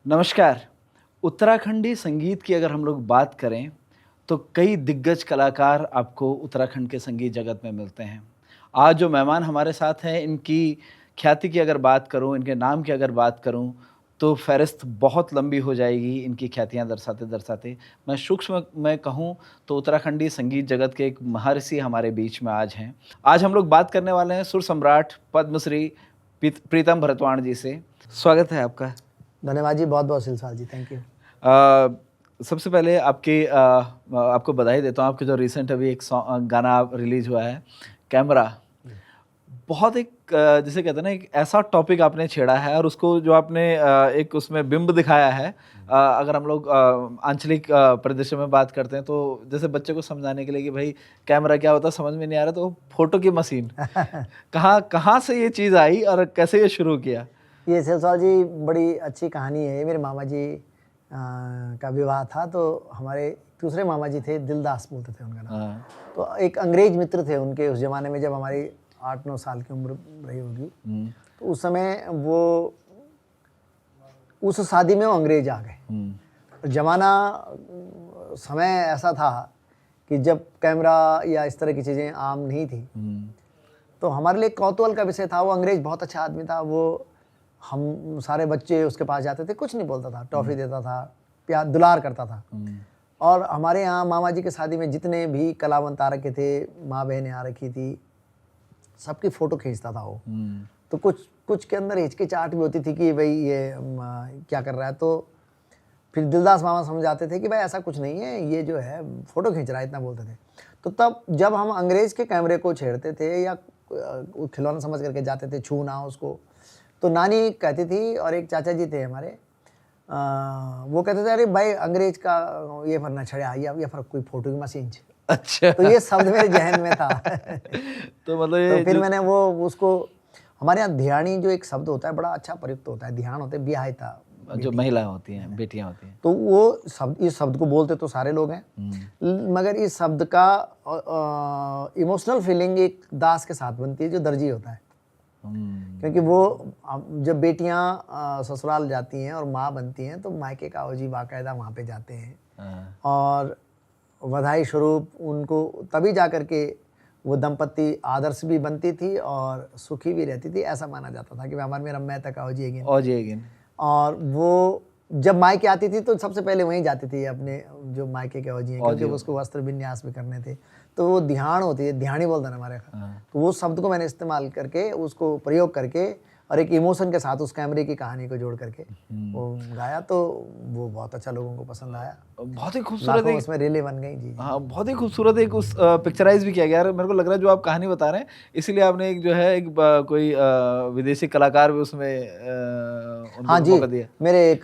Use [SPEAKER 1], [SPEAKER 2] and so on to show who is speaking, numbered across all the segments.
[SPEAKER 1] नमस्कार। उत्तराखंडी संगीत की अगर हम लोग बात करें, तो कई दिग्गज कलाकार आपको उत्तराखंड के संगीत जगत में मिलते हैं। आज जो मेहमान हमारे साथ हैं, इनकी ख्याति की अगर बात करूँ, इनके नाम की अगर बात करूँ, तो फ़हरिस्त बहुत लंबी हो जाएगी इनकी ख्यातियाँ दर्शाते-दर्शाते। मैं सूक्ष्म में कहूँ, तो उत्तराखंडी संगीत जगत के एक महर्षि हमारे बीच में आज हैं। आज हम लोग बात करने वाले हैं सुर सम्राट, पद्मश्री प्रीतम भरतवाण जी से। स्वागत है आपका।
[SPEAKER 2] धन्यवाद जी, बहुत-बहुत शिलसाल जी, थैंक यू।
[SPEAKER 1] सबसे पहले आपको बधाई देता हूँ। आपके जो रिसेंट अभी एक गाना रिलीज़ हुआ है, कैमरा। बहुत जिसे कहते हैं ना, एक ऐसा टॉपिक आपने छेड़ा है और उसको जो आपने एक उसमें बिंब दिखाया है। अगर हम लोग आंचलिक परिदृश्य में बात करते हैं, तो जैसे बच्चे को समझाने के लिए कि भाई कैमरा क्या होता है समझ में नहीं आ रहा, तो फ़ोटो की मशीन। कहाँ कहाँ से ये चीज़ आई और कैसे ये शुरू किया?
[SPEAKER 2] ये शिलसाल जी बड़ी अच्छी कहानी है। मेरे मामा जी का विवाह था, तो हमारे दूसरे मामा जी थे, दिलदास बोलते थे उनका नाम।
[SPEAKER 1] हाँ।
[SPEAKER 2] तो एक अंग्रेज मित्र थे उनके उस ज़माने में, जब हमारी 8-9 साल की उम्र रही होगी। तो उस समय वो उस शादी में वो अंग्रेज आ गए। ज़माना समय ऐसा था कि जब कैमरा या इस तरह की चीज़ें आम नहीं थी। तो हमारे लिए कौतूहल का विषय था। वो अंग्रेज बहुत अच्छा आदमी था। वो हम सारे बच्चे उसके पास जाते थे, कुछ नहीं बोलता था, टॉफ़ी देता था, प्यार दुलार करता था। और हमारे यहाँ मामा जी की शादी में जितने भी कलावंत आ रखे थे, माँ बहनें आ रखी थी, सबकी फ़ोटो खींचता था वो। तो कुछ के अंदर हिचकिचाहट भी होती थी कि भाई ये क्या कर रहा है। तो फिर दिलदास मामा समझाते थे कि भाई ऐसा कुछ नहीं है, ये जो है फ़ोटो खींच रहा है, इतना बोलते थे। तो तब जब हम अंग्रेज़ के कैमरे को छेड़ते थे या खिलौना समझ करके जाते थे, छूना उसको, तो नानी कहती थी और एक चाचा जी थे हमारे, वो कहते थे, अरे भाई अंग्रेज का ये फरना छड़िया, ये फर कोई फोटो की मशीन छे।
[SPEAKER 1] अच्छा।
[SPEAKER 2] तो ये शब्द मेरे जहन में था।
[SPEAKER 1] तो मतलब
[SPEAKER 2] तो
[SPEAKER 1] ये
[SPEAKER 2] फिर मैंने वो उसको, हमारे यहाँ ध्यानी जो एक शब्द होता है, बड़ा अच्छा प्रयुक्त होता है। ध्यान होते ब्याहिता
[SPEAKER 1] जो महिला होती हैं, बेटियां होती हैं।
[SPEAKER 2] तो वो शब्द, इस शब्द को बोलते तो सारे लोग हैं, मगर इस शब्द का इमोशनल फीलिंग एक दास के साथ बनती है जो दर्जी होता है। क्योंकि वो जब बेटियां ससुराल जाती हैं और माँ बनती हैं, तो मायके का जी बाकायदा वहाँ पे जाते हैं और बधाई स्वरूप उनको तभी जा कर के वो दंपत्ति आदर्श भी बनती थी और सुखी भी रहती थी। ऐसा माना जाता था कि हमारे मेरा मैं तक आओ जी अगेन। और वो जब मायके आती थी तो सबसे पहले वहीं जाती थी, अपने जो मायके के औजी हैं, क्योंकि उसको वस्त्र विन्यास भी करने थे। तो वो ध्यान होती है, ध्यानी बोलते हैं हमारे यहाँ। तो वो शब्द को मैंने इस्तेमाल करके, उसको प्रयोग करके और एक इमोशन के साथ उस कैमरे की कहानी को जोड़ करके वो गाया। तो वो बहुत अच्छा लोगों को पसंद आया।
[SPEAKER 1] बहुत ही खूबसूरत एक
[SPEAKER 2] उसमें रेले बन गई जी।
[SPEAKER 1] हाँ, बहुत ही खूबसूरत एक उस पिक्चराइज भी किया गया है। मेरे को लग रहा है जो आप कहानी बता रहे हैं, इसीलिए आपने एक जो है एक कोई विदेशी कलाकार भी उसमें
[SPEAKER 2] हाँ
[SPEAKER 1] उनको
[SPEAKER 2] जी,
[SPEAKER 1] मौका दिया।
[SPEAKER 2] मेरे एक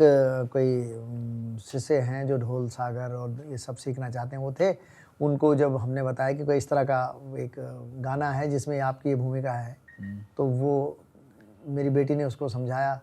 [SPEAKER 2] कोई शिष्य हैं जो ढोल सागर और ये सब सीखना चाहते हैं, वो थे। उनको जब हमने बताया कि कोई इस तरह का एक गाना है जिसमें आपकी ये भूमिका है, तो वो मेरी बेटी ने उसको समझाया,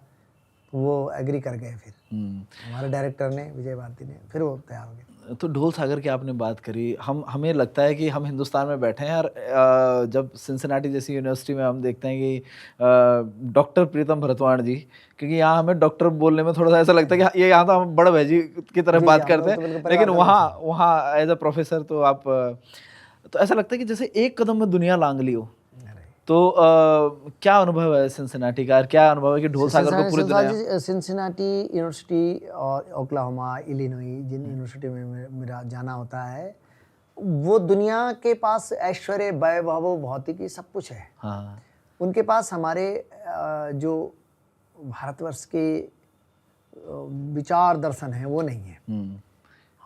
[SPEAKER 2] वो एग्री कर गए। फिर हमारे डायरेक्टर ने, विजय भारती ने, फिर वो तैयार हो गए।
[SPEAKER 1] तो ढोल सागर की आपने बात करी, हमें लगता है कि हम हिंदुस्तान में बैठे हैं और जब सिंसिनाटी जैसी यूनिवर्सिटी में हम देखते हैं कि डॉक्टर प्रीतम भरतवाण जी, क्योंकि यहाँ हमें डॉक्टर बोलने में थोड़ा सा ऐसा लगता है कि ये यहाँ तो हम बड़े भाई जी की तरफ बात करते हैं, लेकिन वहाँ एज अ प्रोफेसर तो आप तो ऐसा लगता है कि जैसे एक कदम में दुनिया लांग ली हो। तो क्या अनुभव है सिंसिनाटी का, क्या अनुभव है कि ढोल सागर को पूरी दुनिया?
[SPEAKER 2] सिंसिनाटी यूनिवर्सिटी और ओक्लाहोमा, इलिनॉय, जिन यूनिवर्सिटी में मेरा जाना होता है, वो दुनिया के पास ऐश्वर्य, वैभव, भौतिकी सब कुछ है।
[SPEAKER 1] हाँ।
[SPEAKER 2] उनके पास हमारे जो भारतवर्ष के विचार दर्शन है वो नहीं है।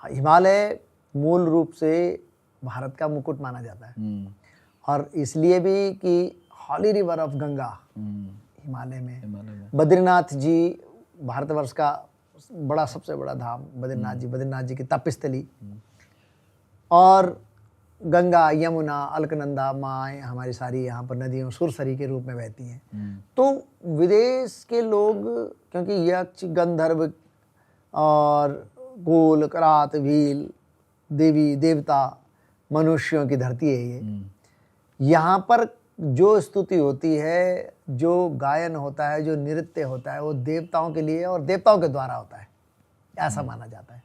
[SPEAKER 2] हिमालय मूल रूप से भारत का मुकुट माना जाता है, और इसलिए भी कि हॉली रिवर ऑफ गंगा हिमालय में। बद्रीनाथ जी भारतवर्ष का सबसे बड़ा धाम बद्रीनाथ जी की तपस्थली, और गंगा, यमुना, अलकनंदा माँ हमारी सारी यहाँ पर नदियों सुरसरी के रूप में बहती हैं। तो विदेश के लोग, क्योंकि यक्ष, गंधर्व और गोल, करात, भील, देवी देवता, मनुष्यों की धरती है ये, यहाँ पर जो स्तुति होती है, जो गायन होता है, जो नृत्य होता है, वो देवताओं के लिए और देवताओं के द्वारा होता है, ऐसा माना जाता है।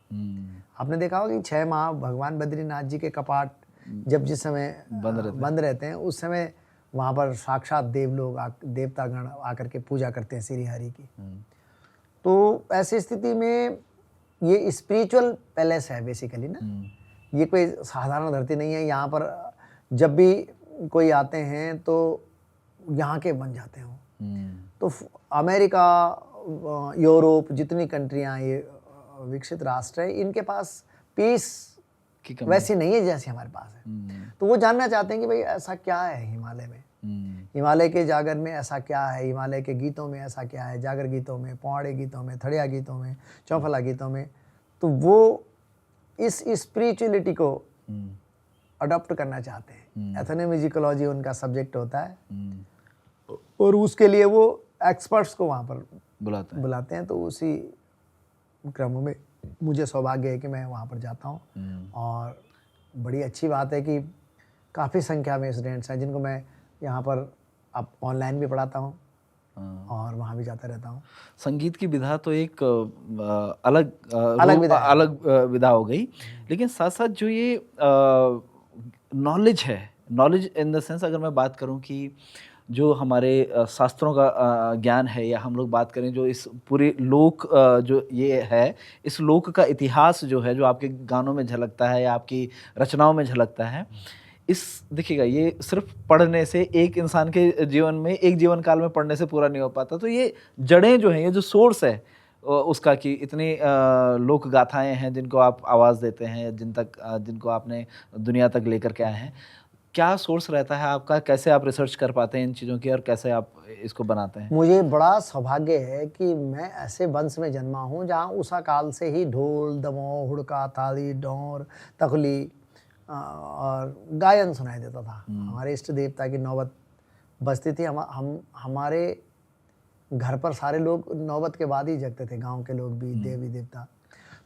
[SPEAKER 2] आपने देखा होगा कि 6 माह भगवान बद्रीनाथ जी के कपाट जब जिस समय बंद रहते हैं, उस समय वहाँ पर साक्षात देवतागण आकर के पूजा करते हैं श्री हरि की। तो ऐसी स्थिति में ये स्पिरिचुअल पैलेस है बेसिकली ना, ये कोई साधारण धरती नहीं है। यहाँ पर जब भी कोई आते हैं तो यहाँ के बन जाते हैं। तो अमेरिका, यूरोप, जितनी कंट्रियाँ, ये विकसित राष्ट्र है, इनके पास पीस वैसी नहीं है जैसी हमारे पास है। तो वो जानना चाहते हैं कि भाई ऐसा क्या है हिमालय में, हिमालय के जागर में ऐसा क्या है, हिमालय के गीतों में ऐसा क्या है, जागर गीतों में, पौड़े गीतों में, थड़िया गीतों में, चौफला गीतों में। तो वो इस स्पिरिचुअलिटी को अडॉप्ट करना चाहते हैं। एथनोम्यूजिकोलॉजी उनका सब्जेक्ट होता है, और उसके लिए वो एक्सपर्ट्स को वहाँ पर बुलाते हैं। तो उसी क्रम में मुझे सौभाग्य है कि मैं वहाँ पर जाता हूँ, और बड़ी अच्छी बात है कि काफ़ी संख्या में स्टूडेंट्स हैं जिनको मैं यहाँ पर अब ऑनलाइन भी पढ़ाता हूँ और वहाँ भी जाता रहता हूँ।
[SPEAKER 1] संगीत की विधा तो एक अलग विधा हो गई, लेकिन साथ साथ जो ये नॉलेज है, नॉलेज इन द सेंस अगर मैं बात करूँ कि जो हमारे शास्त्रों का ज्ञान है, या हम लोग बात करें जो इस पूरे लोक जो ये है, इस लोक का इतिहास जो है, जो आपके गानों में झलकता है या आपकी रचनाओं में झलकता है, इस देखिएगा ये सिर्फ पढ़ने से, एक इंसान के जीवन में, एक जीवन काल में पढ़ने से पूरा नहीं हो पाता। तो ये जड़ें जो हैं, ये जो सोर्स है उसका, कि इतनी लोक गाथाएँ हैं जिनको आप आवाज़ देते हैं, जिनको आपने दुनिया तक लेकर के आए हैं, क्या सोर्स रहता है आपका? कैसे आप रिसर्च कर पाते हैं इन चीज़ों की, और कैसे आप इसको बनाते हैं?
[SPEAKER 2] मुझे बड़ा सौभाग्य है कि मैं ऐसे वंश में जन्मा हूँ जहाँ उषा काल से ही ढोल, दमोह, हुड़का, थाली, डोर, तकली और गायन सुनाई देता था। हमारे इष्ट देवता की नौबत बजती थी। हमारे घर पर सारे लोग नौबत के बाद ही जगते थे, गांव के लोग भी, देवी देवता।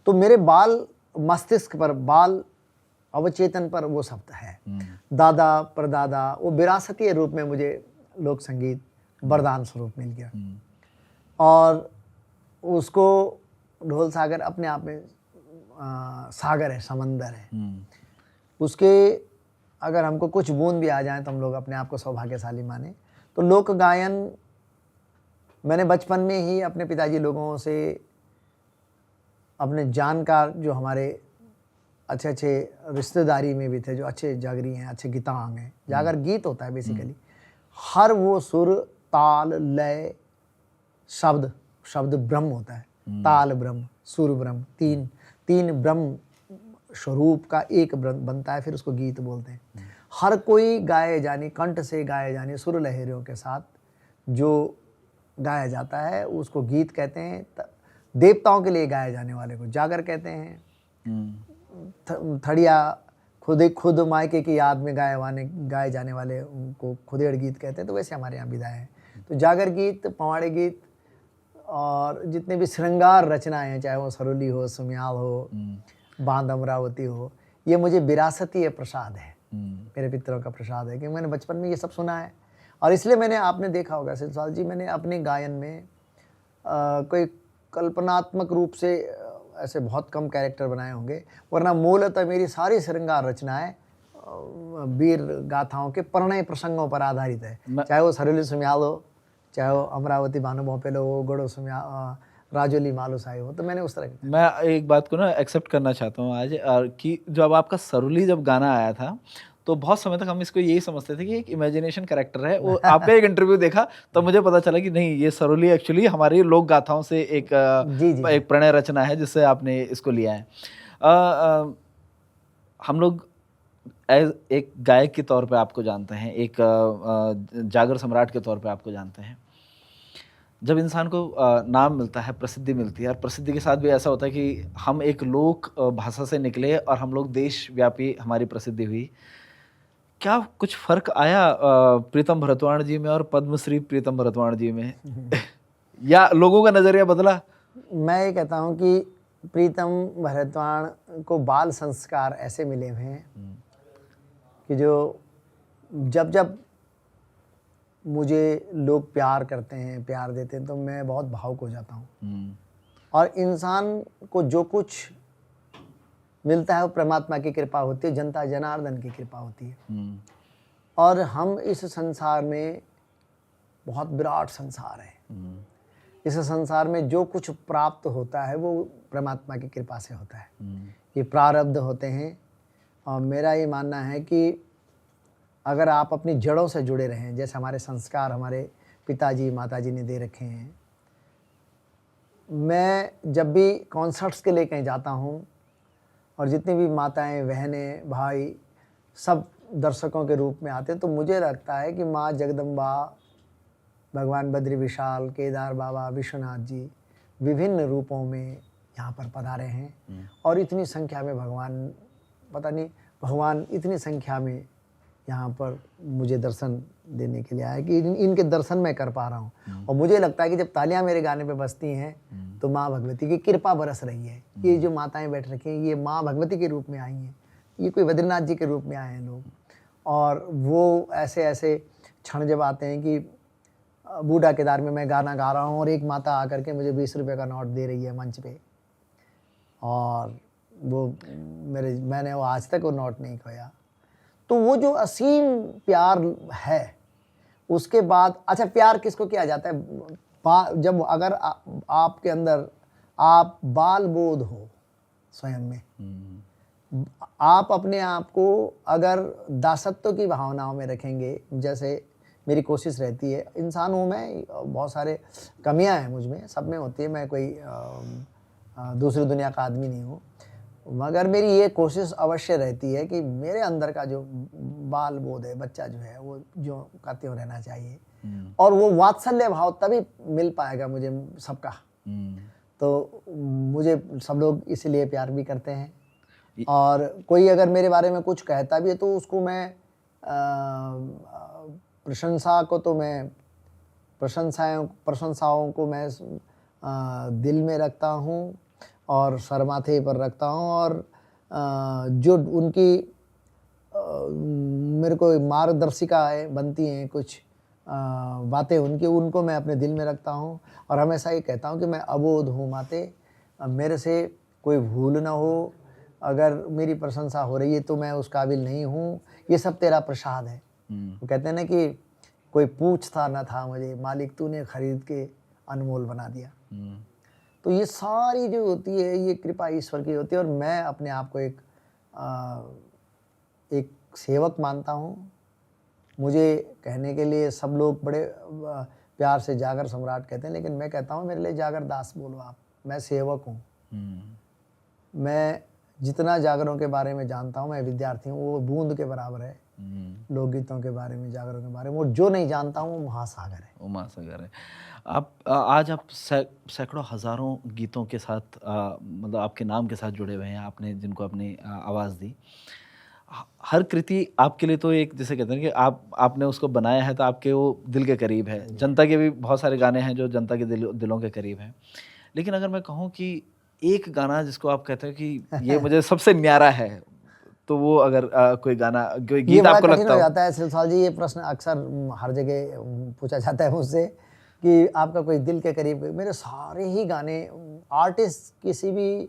[SPEAKER 2] तो मेरे बाल मस्तिष्क पर, बाल अवचेतन पर वो शब्द है। दादा परदादा, वो विरासतीय रूप में मुझे लोक संगीत वरदान स्वरूप मिल गया, और उसको ढोल सागर अपने आप में सागर है, समंदर है। उसके अगर हमको कुछ बूंद भी आ जाए तो हम लोग अपने आप को सौभाग्यशाली माने। तो लोक गायन मैंने बचपन में ही अपने पिताजी लोगों से, अपने जानकार जो हमारे अच्छे अच्छे रिश्तेदारी में भी थे, जो अच्छे जागरी हैं, अच्छे गीतांग हैं, जागर गीत होता है बेसिकली, हर वो सुर, ताल, लय, शब्द ब्रह्म होता है। ताल ब्रह्म, सुर ब्रह्म, तीन ब्रह्म स्वरूप का एक बनता है, फिर उसको गीत बोलते हैं। हर कोई गाए जाने, कंठ से गाए जाने सुर लहरियों के साथ जो गाया जाता है उसको गीत कहते हैं। देवताओं के लिए गाए जाने वाले को जागर कहते हैं। थड़िया खुद मायके की याद में गाए जाने वाले उनको खुदेड़ गीत कहते हैं। तो वैसे हमारे यहाँ विधाएं हैं। तो जागर गीत, पवाड़े गीत और जितने भी श्रृंगार रचनाएं हैं, चाहे वो सरोली हो, सुम्याल हो, बांध अमरावती हो, ये मुझे विरासतीय प्रसाद है, मेरे पितरों का प्रसाद है कि मैंने बचपन में ये सब सुना है। और इसलिए मैंने, आपने देखा होगा सिलसाल जी, मैंने अपने गायन में कोई कल्पनात्मक रूप से ऐसे बहुत कम कैरेक्टर बनाए होंगे, वरना मूलतः मेरी सारी श्रृंगार रचनाएं वीर गाथाओं के परिणय प्रसंगों पर आधारित है। चाहे वो सरोली सुम्याल हो, चाहे वो अमरावती भानु भोपेलो हो, गढ़ो राजोली मालूसाई हो। तो मैंने उस तरह की,
[SPEAKER 1] मैं एक बात को ना एक्सेप्ट करना चाहता हूँ आज, कि जब आपका सरोली जब गाना आया था तो बहुत समय तक हम इसको यही समझते थे कि एक इमेजिनेशन कैरेक्टर है। वो आपका एक इंटरव्यू देखा तो मुझे पता चला कि नहीं, ये सरोली एक्चुअली हमारी लोक गाथाओं से एक प्रणय रचना है जिससे आपने इसको लिया है। हम लोग एज एक गायक के तौर पे आपको जानते हैं, एक जागर सम्राट के तौर पे आपको जानते हैं। जब इंसान को नाम मिलता है, प्रसिद्धि मिलती है, और प्रसिद्धि के साथ भी ऐसा होता है कि हम एक लोक भाषा से निकले और हम लोग देशव्यापी हमारी प्रसिद्धि हुई। क्या कुछ फर्क आया प्रीतम भरतवाण जी में और पद्मश्री प्रीतम भरतवाण जी में या लोगों का नजरिया बदला?
[SPEAKER 2] मैं ये कहता हूँ कि प्रीतम भरतवाण को बाल संस्कार ऐसे मिले हुए हैं कि जो जब मुझे लोग प्यार करते हैं, प्यार देते हैं, तो मैं बहुत भावुक हो जाता हूँ। और इंसान को जो कुछ मिलता है वो परमात्मा की कृपा होती है, जनता जनार्दन की कृपा होती है। और हम इस संसार में बहुत विराट संसार है। इस संसार में जो कुछ प्राप्त होता है वो परमात्मा की कृपा से होता है। ये प्रारब्ध होते हैं। और मेरा ये मानना है कि अगर आप अपनी जड़ों से जुड़े रहें, जैसे हमारे संस्कार हमारे पिताजी माताजी ने दे रखे हैं। मैं जब भी कॉन्सर्ट्स के लिए कहीं जाता हूँ और जितनी भी माताएं, बहनें, भाई सब दर्शकों के रूप में आते हैं, तो मुझे लगता है कि माँ जगदम्बा, भगवान बद्री विशाल, केदार बाबा, विश्वनाथ जी विभिन्न रूपों में यहाँ पर पधारे हैं। और इतनी संख्या में भगवान, पता नहीं भगवान इतनी संख्या में यहाँ पर मुझे दर्शन देने के लिए आया कि इनके दर्शन मैं कर पा रहा हूँ। और मुझे लगता है कि जब तालियां मेरे गाने पे बजती हैं तो माँ भगवती की कृपा बरस रही है। ये जो माताएं बैठ रखी हैं ये माँ भगवती के रूप में आई हैं, ये कोई बद्रीनाथ जी के रूप में आए हैं लोग। और वो ऐसे ऐसे क्षण जब आते हैं कि बूढ़ा केदार में मैं गाना गा रहा हूँ और एक माता आकर के मुझे 20 रुपये का नोट दे रही है मंच पे, और वो मैंने वो आज तक वो नोट नहीं खोया। तो वो जो असीम प्यार है, उसके बाद अच्छा प्यार किसको किया जाता है? जब अगर आपके अंदर आप बाल बोध हो स्वयं में, आप अपने आप को अगर दासत्व की भावनाओं में रखेंगे, जैसे मेरी कोशिश रहती है, इंसान हूँ मैं, बहुत सारे कमियां हैं मुझ में, सब में होती है, मैं कोई दूसरी दुनिया का आदमी नहीं हूँ, मगर मेरी ये कोशिश अवश्य रहती है कि मेरे अंदर का जो बाल बोध है, बच्चा जो है, वो जो का त्यों रहना चाहिए। और वो वात्सल्य भाव तभी मिल पाएगा मुझे सबका। तो मुझे सब लोग इसलिए प्यार भी करते हैं। और कोई अगर मेरे बारे में कुछ कहता भी है तो उसको मैं प्रशंसा को तो मैं प्रशंसाओं को मैं दिल में रखता हूँ और सर माथे पर रखता हूँ। और जो उनकी मेरे को मार्गदर्शिकाएं बनती हैं, कुछ बातें उनकी, उनको मैं अपने दिल में रखता हूँ। और हमेशा ये कहता हूँ कि मैं अबोध हूँ माते, मेरे से कोई भूल ना हो, अगर मेरी प्रशंसा हो रही है तो मैं उस काबिल नहीं हूँ, ये सब तेरा प्रसाद है। वो कहते हैं ना कि कोई पूछता न था मुझे, मालिक तूने खरीद के अनमोल बना दिया। तो ये सारी जो होती है ये कृपा ईश्वर की होती है। और मैं अपने आप को एक सेवक मानता हूँ। मुझे कहने के लिए सब लोग बड़े प्यार से जागर सम्राट कहते हैं, लेकिन मैं कहता हूँ मेरे लिए जागर दास बोलो आप, मैं सेवक हूँ। मैं जितना जागरों के बारे में जानता हूँ, मैं विद्यार्थी हूँ, वो बूंद के बराबर है। लोकगीतों के बारे में, जागरों के बारे में, वो जो नहीं जानता हूँ वो महासागर है।
[SPEAKER 1] वो महासागर है। आज आप सैकड़ों हज़ारों गीतों के साथ मतलब आपके नाम के साथ जुड़े हुए हैं, आपने जिनको अपनी आवाज़ दी। हर कृति आपके लिए तो एक, जैसे कहते हैं कि आपने उसको बनाया है तो आपके वो दिल के करीब है। जनता के भी बहुत सारे गाने हैं जो जनता के दिलों के करीब हैं। लेकिन अगर मैं कहूँ कि एक गाना जिसको आप कहते हैं कि ये मुझे सबसे न्यारा है, तो वो अगर कोई गाना, कोई गीत आपको लगता
[SPEAKER 2] हो जाता है सिलसाल जी, ये प्रश्न अक्सर हर जगह पूछा जाता है मुझसे कि आपका कोई दिल के करीब। मेरे सारे ही गाने, आर्टिस्ट किसी भी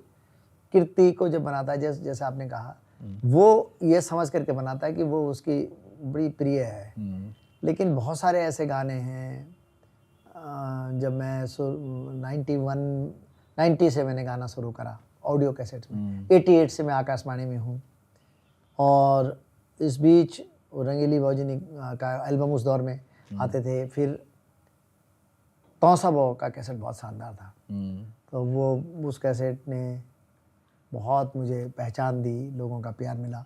[SPEAKER 2] कृति को जब बनाता है, जैसे आपने कहा, वो ये समझ करके बनाता है कि वो उसकी बड़ी प्रिय है। लेकिन बहुत सारे ऐसे गाने हैं, जब मैं 90 से मैंने गाना शुरू करा ऑडियो कैसेट में, 88 से मैं आकाशवाणी में हूँ। और इस बीच रंगीली भौजिनी का एल्बम उस दौर में आते थे। फिर तौसा बो का कैसेट बहुत शानदार था, तो वो उस कैसेट ने बहुत मुझे पहचान दी, लोगों का प्यार मिला।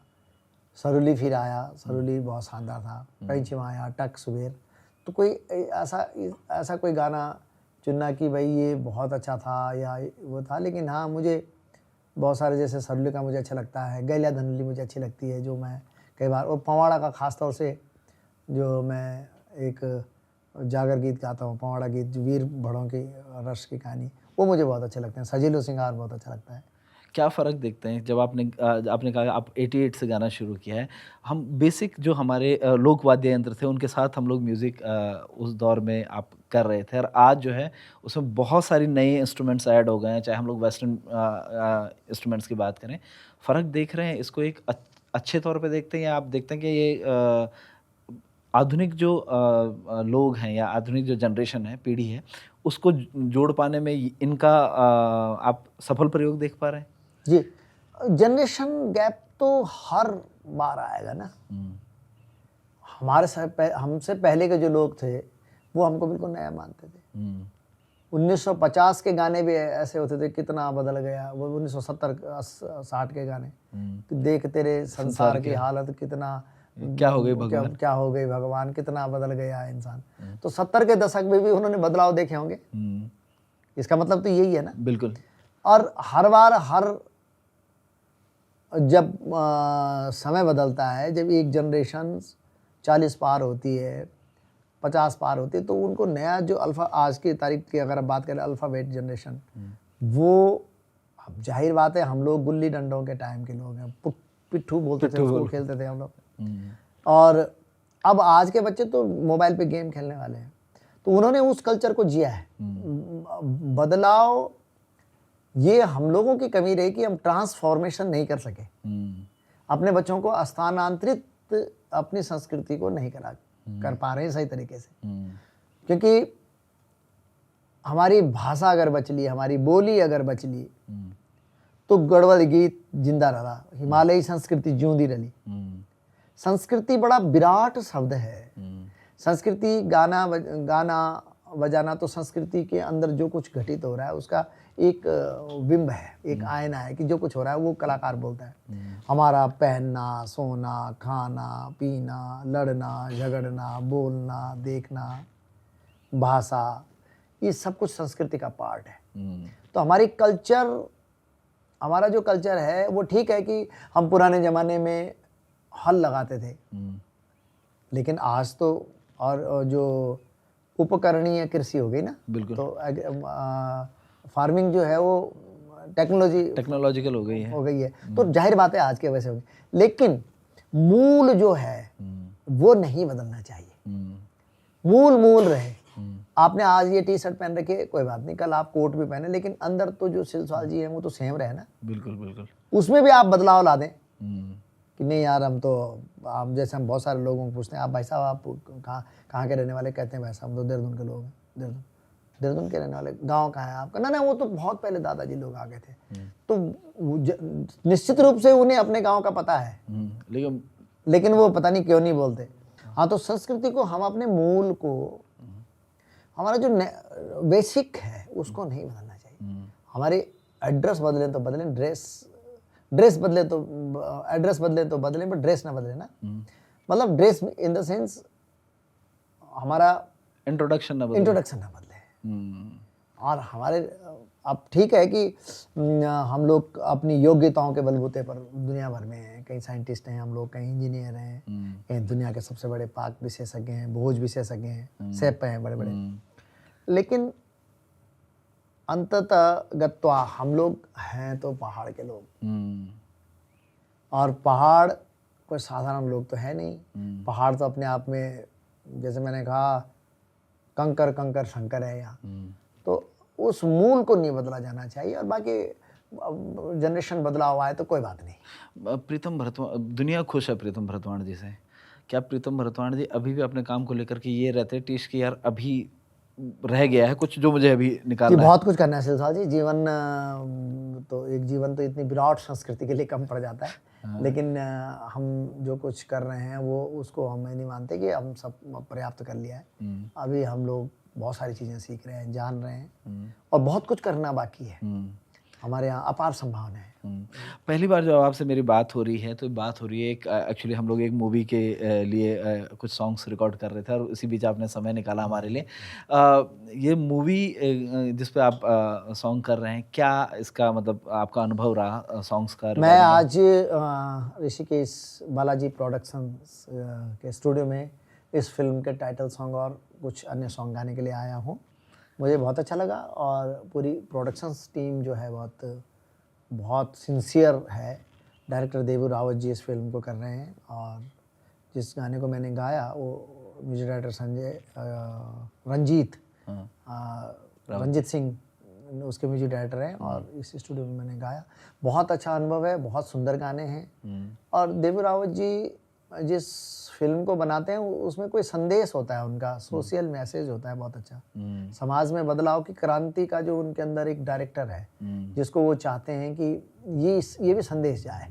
[SPEAKER 2] सरुली फिर आया, सरुली बहुत शानदार था। पंचम आया, टक सुबेर। तो कोई ऐसा कोई गाना चुनना कि भाई ये बहुत अच्छा था या वो था, लेकिन हाँ मुझे बहुत सारे, जैसे सरुली का मुझे अच्छा लगता है, गैलिया धनुली मुझे अच्छी लगती है, जो मैं कई बार, और पवाड़ा का ख़ास तौर से जो मैं एक जागर गीत गाता हूँ, पवाड़ा गीत, जो वीर भड़ों की रस की कहानी, वो मुझे बहुत अच्छे लगते हैं। सजीलो सिंगार बहुत अच्छा लगता है।
[SPEAKER 1] क्या फ़र्क देखते हैं जब आपने कहा आप 88 से गाना शुरू किया है। हम बेसिक जो हमारे लोक वाद्य यंत्र थे उनके साथ हम लोग म्यूज़िक उस दौर में आप कर रहे थे और आज जो है उसमें बहुत सारी नए इंस्ट्रूमेंट्स ऐड हो गए हैं, चाहे हम लोग वेस्टर्न इंस्ट्रूमेंट्स की बात करें। फ़र्क देख रहे हैं इसको एक अच्छे तौर पे देखते हैं या आप देखते हैं कि ये आधुनिक जो लोग हैं या आधुनिक जो जनरेशन है, पीढ़ी है, उसको जोड़ पाने में इनका आप सफल प्रयोग देख पा रहे हैं?
[SPEAKER 2] जी, जनरेशन गैप तो हर बार आएगा ना। हमसे पहले के जो लोग थे वो हमको बिल्कुल नया मानते थे। 1950 के गाने भी ऐसे होते थे, कितना बदल गया। वो 1970-60 के गाने, कि देख तेरे संसार की हालत कितना,
[SPEAKER 1] क्या हो गई भगवान,
[SPEAKER 2] क्या हो गई भगवान, कितना बदल गया इंसान। तो 70 के दशक में भी उन्होंने बदलाव देखे होंगे। इसका मतलब तो यही है ना।
[SPEAKER 1] बिल्कुल।
[SPEAKER 2] और हर बार जब समय बदलता है, जब एक जनरेशन 40 पार होती है, 50 पार होती है, तो उनको नया जो आज की तारीख की अगर आप बात करें अल्फ़ाबेट जनरेशन, वो अब जाहिर बात है हम लोग गुल्ली डंडों के टाइम के लोग हैं। पिट्ठू बोलते थे, उसको खेलते थे हम लोग। और अब आज के बच्चे तो मोबाइल पे गेम खेलने वाले हैं। तो उन्होंने उस कल्चर को जिया है। बदलाव ये हम लोगों की कमी रही कि हम ट्रांसफॉर्मेशन नहीं कर सके, अपने बच्चों को स्थानांतरित अपनी संस्कृति को नहीं कर पा रहे हैं सही तरीके से। क्योंकि हमारी भाषा अगर बच ली, हमारी बोली अगर बच ली, तो गढ़वाली गीत जिंदा रहा, हिमालयी संस्कृति ज्योंदी रही। संस्कृति बड़ा विराट शब्द है। संस्कृति गाना बजाना तो संस्कृति के अंदर जो कुछ घटित हो रहा है उसका एक बिंब है, एक आईना है कि जो कुछ हो रहा है वो कलाकार बोलता है। हमारा पहनना, सोना, खाना, पीना, लड़ना, झगड़ना, बोलना, देखना, भाषा, ये सब कुछ संस्कृति का पार्ट है। तो हमारा जो कल्चर है वो ठीक है कि हम पुराने ज़माने में हल लगाते थे, लेकिन आज तो और जो उपकरणीय कृषि हो गई ना, तो फार्मिंग जो है वो टेक्नोलॉजिकल हो गई है। तो जाहिर बात है आज के वैसे होगी, लेकिन मूल जो है वो नहीं बदलना चाहिए। मूल रहे। आपने आज ये टी शर्ट पहन रखी है, कोई बात नहीं, कल आप कोट भी पहने, लेकिन अंदर तो जो सिलसालजी है वो तो सेम रहे ना।
[SPEAKER 1] बिल्कुल।
[SPEAKER 2] उसमें भी आप बदलाव ला दें कि नहीं यार, हम जैसे हम बहुत सारे लोगों को पूछते हैं, आप भाई साहब आप कहाँ के रहने वाले, कहते हैं भाई साहब हम तो देहरादून के लोग हैं। देहरादून के रहने वाले, गांव कहाँ है आपका? ना वो तो बहुत पहले दादाजी लोग आ गए थे। तो निश्चित रूप से उन्हें अपने गांव का पता है, लेकिन वो पता नहीं क्यों नहीं बोलते। हाँ, तो संस्कृति को, हम अपने मूल को, हमारा जो बेसिक है उसको नहीं बदलना चाहिए। हमारे एड्रेस बदलें तो बदलें, ड्रेस बदले तो एड्रेस बदले तो बदलें, बट ड्रेस ना बदले ना। मतलब ड्रेस इन द सेंस हमारा इंट्रोडक्शन ना बदले। और हमारे, अब ठीक है कि हम लोग अपनी योग्यताओं के बलबूते पर दुनिया भर में हैं, कहीं साइंटिस्ट हैं हम लोग, कहीं इंजीनियर हैं, कहीं दुनिया के सबसे बड़े पाक विशेषज्ञ हैं, भोज विशेषज्ञ हैं, शेफ हैं बड़े, लेकिन अंततः गत्वा हम लोग हैं तो पहाड़ के लोग। और पहाड़ कोई साधारण लोग तो है नहीं। पहाड़ तो अपने आप में, जैसे मैंने कहा, कंकर शंकर है यहाँ। तो उस मूल को नहीं बदला जाना चाहिए। और बाकी जनरेशन बदला हुआ है तो कोई बात नहीं।
[SPEAKER 1] प्रीतम भरतवाण, दुनिया खुश है प्रीतम भरतवाण जी से। क्या प्रीतम भरतवाण जी अभी भी अपने काम को लेकर के ये रहते टीश की यार अभी रह गया है कुछ जो मुझे अभी निकालना है?
[SPEAKER 2] बहुत कुछ करना है सिलसाल जी। जीवन तो इतनी विराट संस्कृति के लिए कम पड़ जाता है। लेकिन हम जो कुछ कर रहे हैं वो, उसको हम नहीं मानते कि हम सब पर्याप्त कर लिया है। अभी हम लोग बहुत सारी चीज़ें सीख रहे हैं, जान रहे हैं, और बहुत कुछ करना बाकी है। हमारे यहाँ अपार संभावना है।
[SPEAKER 1] पहली बार जब आपसे मेरी बात हो रही है तो बात हो रही है एक, एक्चुअली हम लोग एक मूवी के लिए कुछ सॉन्ग्स रिकॉर्ड कर रहे थे और उसी बीच आपने समय निकाला हमारे लिए। ये मूवी जिस पे आप सॉन्ग कर रहे हैं, क्या इसका मतलब आपका अनुभव रहा सॉन्ग्स का?
[SPEAKER 2] मैं आज ऋषिकेश बालाजी प्रोडक्शंस के स्टूडियो में इस फिल्म के टाइटल सॉन्ग और कुछ अन्य सॉन्ग गाने के लिए आया हूँ। मुझे बहुत अच्छा लगा और पूरी प्रोडक्शंस टीम जो है बहुत बहुत सिंसियर है। डायरेक्टर देवू रावत जी इस फिल्म को कर रहे हैं, और जिस गाने को मैंने गाया वो म्यूजिक डायरेक्टर रंजीत सिंह उसके म्यूजिक डायरेक्टर हैं, और इस स्टूडियो में मैंने गाया। बहुत अच्छा अनुभव है, बहुत सुंदर गाने हैं। और देवू रावत जी जिस फिल्म को बनाते हैं उसमें कोई संदेश होता है, उनका सोशल मैसेज होता है बहुत अच्छा। समाज में बदलाव की क्रांति का जो उनके अंदर एक डायरेक्टर है, जिसको वो चाहते हैं कि ये भी संदेश जाए,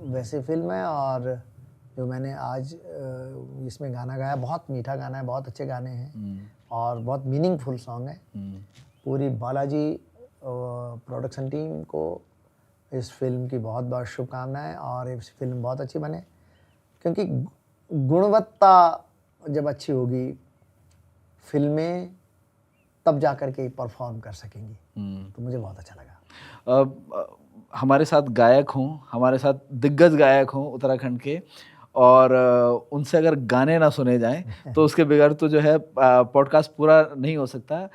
[SPEAKER 2] वैसे फिल्म है। और जो मैंने आज इसमें गाना गाया, बहुत मीठा गाना है, बहुत अच्छे गाने हैं और बहुत मीनिंगफुल सॉन्ग है। पूरी बालाजी प्रोडक्शन टीम को इस फिल्म की बहुत बहुत शुभकामनाएं, और ये फिल्म बहुत अच्छी बने, क्योंकि गुणवत्ता जब अच्छी होगी फिल्में तब जा कर के परफॉर्म कर सकेंगी। तो मुझे बहुत अच्छा लगा।
[SPEAKER 1] हमारे साथ गायक हों, हमारे साथ दिग्गज गायक हों उत्तराखंड के, और उनसे अगर गाने ना सुने जाएं तो उसके बगैर तो जो है पॉडकास्ट पूरा नहीं हो सकता।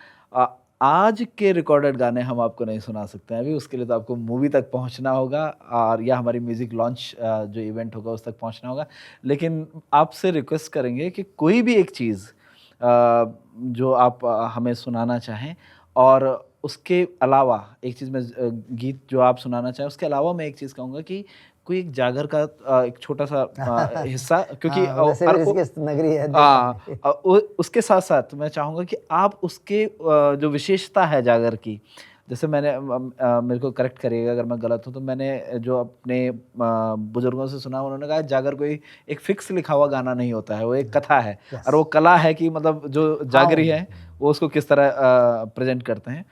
[SPEAKER 1] आज के रिकॉर्डेड गाने हम आपको नहीं सुना सकते हैं अभी, उसके लिए तो आपको मूवी तक पहुंचना होगा, और या हमारी म्यूज़िक लॉन्च जो इवेंट होगा उस तक पहुंचना होगा। लेकिन आपसे रिक्वेस्ट करेंगे कि कोई भी एक चीज़ जो आप हमें सुनाना चाहें, और उसके अलावा एक चीज़ में गीत जो आप सुनाना चाहें, उसके अलावा मैं एक चीज़ कहूँगा कि कोई एक जागर का एक छोटा सा हिस्सा, क्योंकि
[SPEAKER 2] वैसे भी इसकी नगरी है।
[SPEAKER 1] उसके साथ साथ मैं चाहूँगा कि आप उसके जो विशेषता है जागर की, जैसे मैंने मेरे को करेक्ट करिएगा अगर मैं गलत हूँ, तो मैंने जो अपने बुजुर्गों से सुना, उन्होंने कहा जागर कोई एक फिक्स लिखा हुआ गाना नहीं होता है, वो एक कथा है। और वो कला है कि मतलब जो जागरी है वो उसको किस तरह प्रेजेंट करते हैं।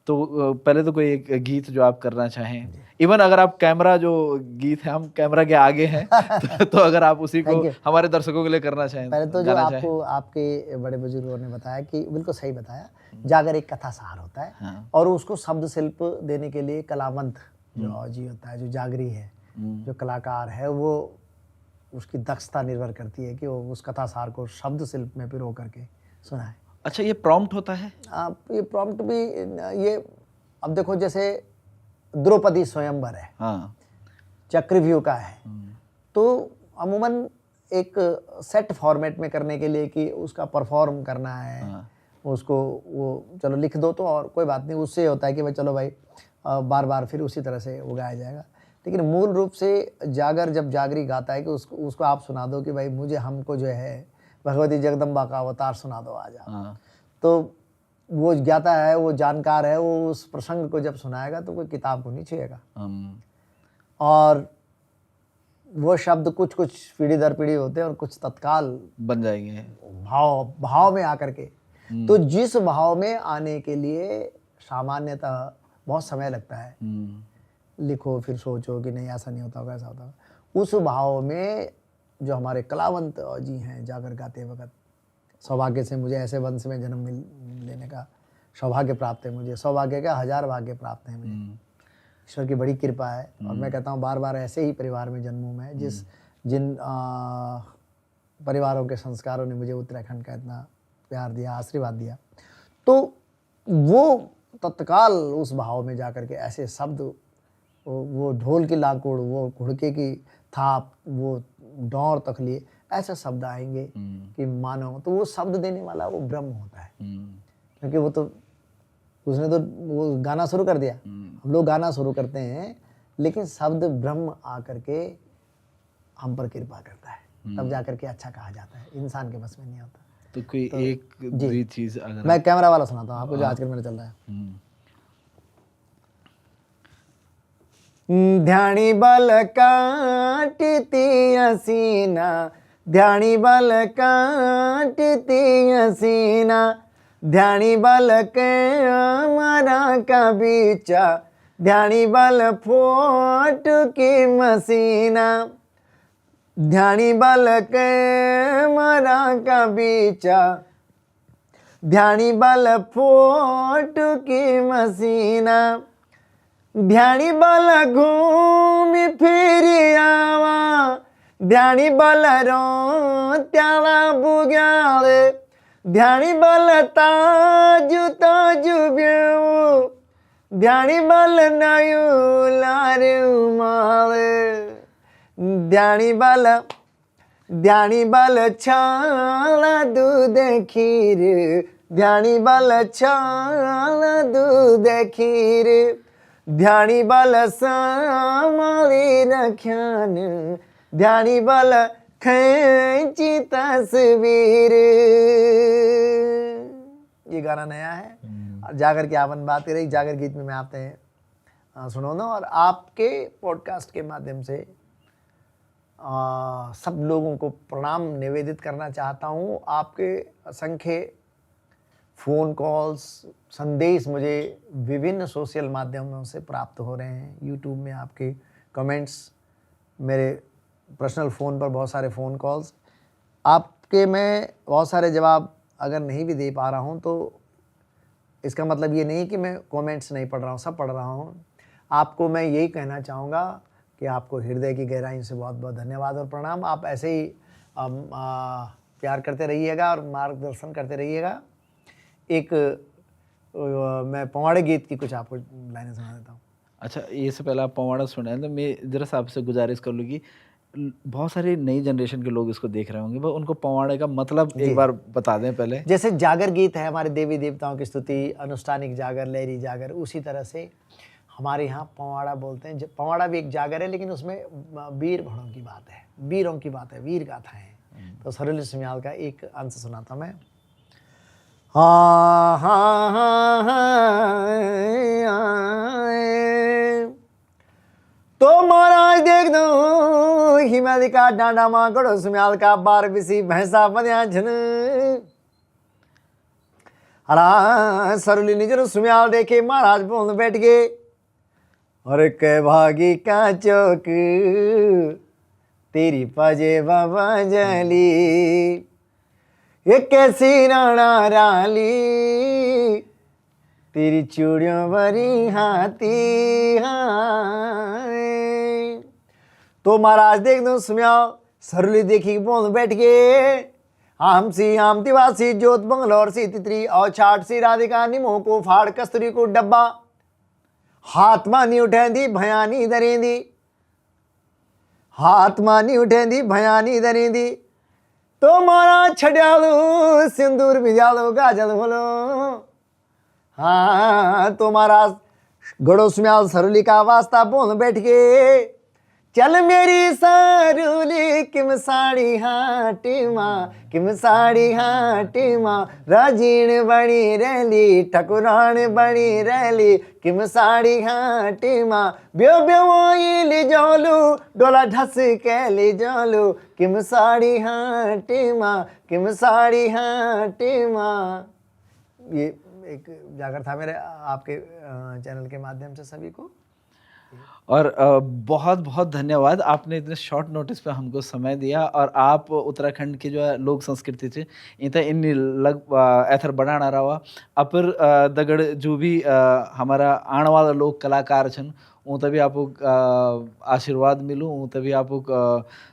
[SPEAKER 1] तो पहले तो कोई एक गीत जो आप करना चाहें, इवन अगर आप कैमरा जो गीत है, हम कैमरा के आगे हैं तो अगर आप उसी को हमारे दर्शकों के लिए करना चाहें।
[SPEAKER 2] पहले तो जो आपको आपके बड़े बुजुर्गों ने बताया कि बिल्कुल सही बताया, जागर एक कथा सार होता है। हाँ। और उसको शब्द शिल्प देने के लिए कलावंत जो जी होता है, जो जागरी है, जो कलाकार है, वो उसकी दक्षता निर्भर करती है कि वो उस कथा सार को शब्द शिल्प में पिरो करके सुनाए।
[SPEAKER 1] अच्छा, ये प्रॉम्प्ट होता है?
[SPEAKER 2] ये प्रॉम्प्ट भी ये, अब देखो जैसे द्रौपदी स्वयंवर है, हाँ, चक्रव्यूह का है, तो अमूमन एक सेट फॉर्मेट में करने के लिए कि उसका परफॉर्म करना है, हाँ, उसको वो चलो लिख दो तो और कोई बात नहीं, उससे होता है कि भाई चलो भाई बार बार फिर उसी तरह से वो गाया जाएगा। लेकिन मूल रूप से जागर जब जागरी गाता है कि उसको आप सुना दो कि भाई मुझे हमको जो है भगवती जगदम्बा का अवतार सुना दो आज आप। हाँ। तो वो ज्ञाता है, वो जानकार है, वो उस प्रसंग को जब सुनाएगा तो कोई किताब को नहीं छुएगा। और वो शब्द कुछ कुछ पीढ़ी दर पीढ़ी होते हैं और कुछ तत्काल बन जाएंगे भाव में आकर के। तो जिस भाव में आने के लिए सामान्यतः बहुत समय लगता है, लिखो फिर सोचो कि नहीं ऐसा नहीं होता होगा, ऐसा होता होगा, उस भाव में जो हमारे कलावंत जी हैं जागर गाते वक्त, सौभाग्य से मुझे ऐसे वंश में जन्म लेने का सौभाग्य प्राप्त है। मुझे सौभाग्य का 1000 भाग्य प्राप्त है मुझे, ईश्वर की बड़ी कृपा है। और मैं कहता हूँ बार बार ऐसे ही परिवार में जन्मूँ मैं, जिन परिवारों के संस्कारों ने मुझे उत्तराखंड का इतना प्यार दिया, आशीर्वाद दिया। तो वो तत्काल उस भाव में जाकर के ऐसे शब्द, वो ढोल की लाकुड़, वो घुड़के की थाप, वो डौर तखलिए, ऐसे शब्द आएंगे कि मानो, तो वो शब्द देने वाला वो ब्रह्म होता है। क्योंकि वो तो उसने तो वो गाना शुरू कर दिया, हम लोग गाना शुरू करते हैं, लेकिन शब्द ब्रह्म आकर के हम पर कृपा करता है, तब जाकर के अच्छा कहा जाता है, इंसान के बस में नहीं होता।
[SPEAKER 1] तो कोई एक दूसरी चीज अगर
[SPEAKER 2] मैं कैमरा वाला सुनाता हूँ आपको, जो आजकल मेरा चल रहा है। ध्यानी बल काटती हसीना, ध्यानी बल काटती हसीना, ध्यानी बल के मरा का बीचा, ध्यानी बल फोट की मसीना, ध्यानी बल के मरा का बीचा, ध्यानी बल फोट की मसीना, ध्यानी बल घूमी फिरी आवा, ध्यानी बल रो त्यावा बुग्याले, ध्यानी बल ताजु ताजु ब्याऊ, ध्यानी बल नयू ध्यानी बल छाला दूध खीर, ध्यानी बल छाला दूध खीर, ध्यानी बल संभाली रख्यान, ध्यानी बल खींची तस्वीर। ये गाना नया है और जागर की आपन बात रही, जागर गीत में मैं आपने सुनाऊंगा और आपके पॉडकास्ट के माध्यम से सब लोगों को प्रणाम निवेदित करना चाहता हूँ। आपके असंख्य फ़ोन कॉल्स, संदेश मुझे विभिन्न सोशल माध्यमों से प्राप्त हो रहे हैं। यूट्यूब में आपके कमेंट्स, मेरे पर्सनल फ़ोन पर बहुत सारे फ़ोन कॉल्स, आपके मैं बहुत सारे जवाब अगर नहीं भी दे पा रहा हूँ तो इसका मतलब ये नहीं कि मैं कमेंट्स नहीं पढ़ रहा हूँ, सब पढ़ रहा हूँ। आपको मैं यही कहना चाहूँगा कि आपको हृदय की गहराई से बहुत बहुत धन्यवाद और प्रणाम। आप ऐसे ही प्यार करते रहिएगा और मार्गदर्शन करते रहिएगा। एक मैं पवाड़े गीत की कुछ आपको लाइनें सुना देता हूँ।
[SPEAKER 1] अच्छा, ये से पहले आप पवाड़ा सुनाएं तो मैं जरा सा आपसे गुजारिश कर लूँ कि बहुत सारी नई जनरेशन के लोग इसको देख रहे होंगे, वो उनको पवाड़े का मतलब एक बार बता दें पहले।
[SPEAKER 2] जैसे जागर गीत है हमारे देवी देवताओं की स्तुति, अनुष्ठानिक जागर, लहरी जागर, उसी तरह से हमारे यहाँ पवाड़ा बोलते हैं। पवाड़ा भी एक जागर है लेकिन उसमें वीर भड़ों की बात है, वीरों की बात है, वीर गाथा है। तो सरोली सुम्याल का एक अंश सुनाता मैं। हाँ हाँ हाँ हाँ, तो महाराज देख दो हिमालय का डांडा मां गड़ो सुम्याल का बार बिसी भैंसा बनिया झन। हरा सरुली निजर सुम्याल देखे महाराज बोल बैठ गए, और के भागी का चौक तेरी पाजे बाबा जली, ये कैसी राणा राली तेरी चूड़ियों भरी हाथी हाय। तो महाराज देख दो सुम्याओ सरुली देखी बोल बैठ गए, आम सी आम तिवासी जोत बंगलौर सी तितरी और छाट सी राधिका निमो को फाड़ कस्तूरी को डब्बा, हाथ मानी उठेंदी भयानी दरेंदी, हाथ मानी उठेंदी भयानी दरेंदी। तो महाराज छड्यालो सिंदूर भिजालो गाजल बोलो। हाँ तो महाराज गड़ो सुम्याल सरुली का वास्ता बोल बैठ गए, चल मेरी सरुली किम साड़ी हाटी माँ, किम साड़ी हाटी माँ, राजीण बनी रैली ठकुरान बनी रैली, किम साड़ी हाटी माँ, ब्यो ब्यो ले जालू डोला ढस के ले जालू, किम साड़ी हाटी माँ, किम साड़ी हाटी माँ। ये एक जागर था मेरे आपके चैनल के माध्यम से सभी को।
[SPEAKER 1] और बहुत बहुत धन्यवाद, आपने इतने शॉर्ट नोटिस पे हमको समय दिया और आप उत्तराखंड की जो है लोक संस्कृति थी इत इन लग एथर बढ़ाना रहा अपर दगड़ जो भी हमारा आने वाला लोक कलाकार छन ऊँ तभी आपको आशीर्वाद मिलूँ, ऊँ तभी आपको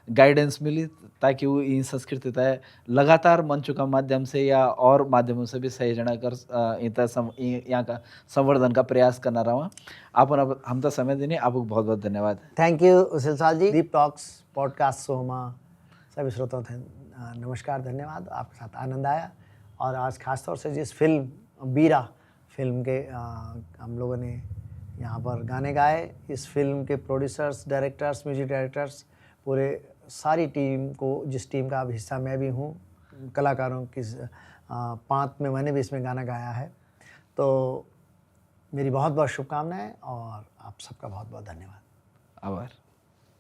[SPEAKER 1] गाइडेंस मिली ताकि वो इन संस्कृति तय लगातार मंचों का माध्यम से या और माध्यमों से भी सही जना कर यहाँ का संवर्धन का प्रयास करना रहा। आप हम तो समय देने आपको बहुत बहुत धन्यवाद।
[SPEAKER 2] थैंक यू उसिल साल जी। दीप टॉक्स पॉडकास्ट शो में सभी श्रोताओं थे नमस्कार, धन्यवाद। आपके साथ आनंद आया और आज खास तौर से जिस फिल्म बीरा फिल्म के हम लोगों ने यहाँ पर गाने गाए, इस फिल्म के प्रोड्यूसर्स, डायरेक्टर्स, म्यूजिक डायरेक्टर्स, पूरे सारी टीम को, जिस टीम का अब हिस्सा मैं भी हूँ, कलाकारों की पांत में मैंने भी इसमें गाना गाया है। तो मेरी बहुत बहुत शुभकामनाएं और आप सबका बहुत बहुत धन्यवाद।
[SPEAKER 1] आभार।